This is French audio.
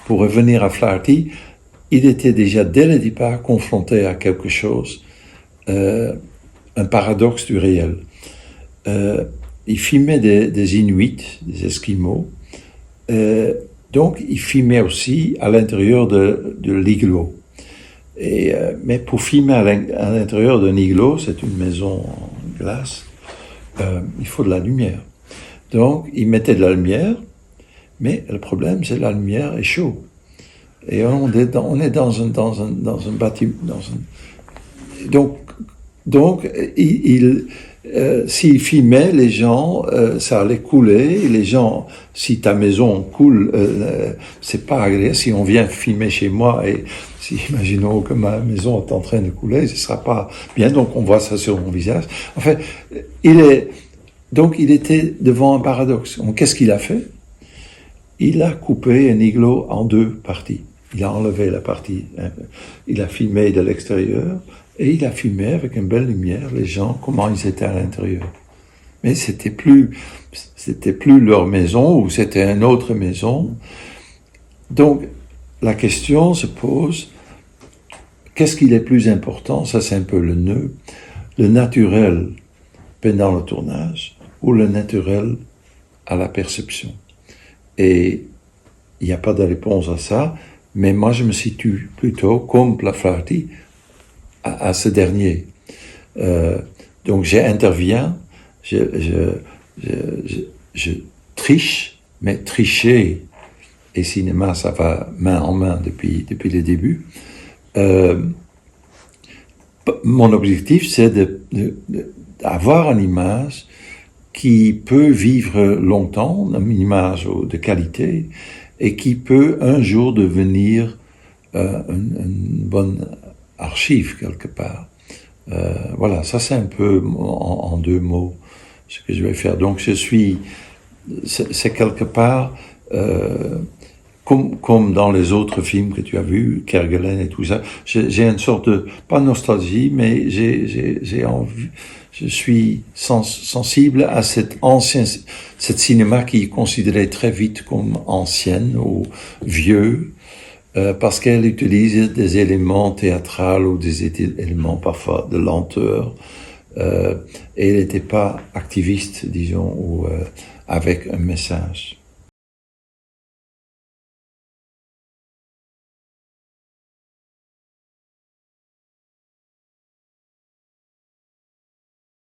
pour revenir à Flaherty, il était déjà dès le départ confronté à quelque chose, un paradoxe du réel. Il filmait des Inuits, des Esquimaux, donc il filmait aussi à l'intérieur de l'igloo. Mais pour filmer à l'intérieur d'un igloo, c'est une maison en glace, il faut de la lumière. Donc il mettait de la lumière, mais le problème c'est que la lumière est chaude. Et on est dans un bâtiment. Donc s'il filmait, les gens, ça allait couler. Et les gens, si ta maison coule, c'est pas agréable. Si on vient filmer chez moi et si imaginons que ma maison est en train de couler, ce sera pas bien. Donc on voit ça sur mon visage. En fait, il était devant un paradoxe. Donc, qu'est-ce qu'il a fait? Il a coupé un igloo en deux parties. Il a enlevé la partie, il a filmé de l'extérieur et il a filmé avec une belle lumière les gens, comment ils étaient à l'intérieur. Mais c'était plus leur maison ou c'était une autre maison. Donc, la question se pose, qu'est-ce qui est plus important? Ça, c'est un peu le nœud. Le naturel pendant le tournage ou le naturel à la perception. Et il n'y a pas de réponse à ça, mais moi je me situe plutôt comme Flaherty à ce dernier. Donc j'interviens, je triche, mais tricher et cinéma ça va main en main depuis le début. Mon objectif c'est d'avoir une image qui peut vivre longtemps, une image de qualité, et qui peut un jour devenir une bonne archive quelque part. Voilà, ça c'est un peu en deux mots ce que je vais faire. Donc c'est quelque part comme dans les autres films que tu as vus, Kerguelen et tout ça. J'ai une sorte de, pas nostalgie, mais j'ai envie. Je suis sensible à cette cinéma qui est considéré très vite comme ancienne ou vieux, parce qu'elle utilise des éléments théâtrales ou des éléments parfois de lenteur, et elle n'était pas activiste, disons, ou avec un message.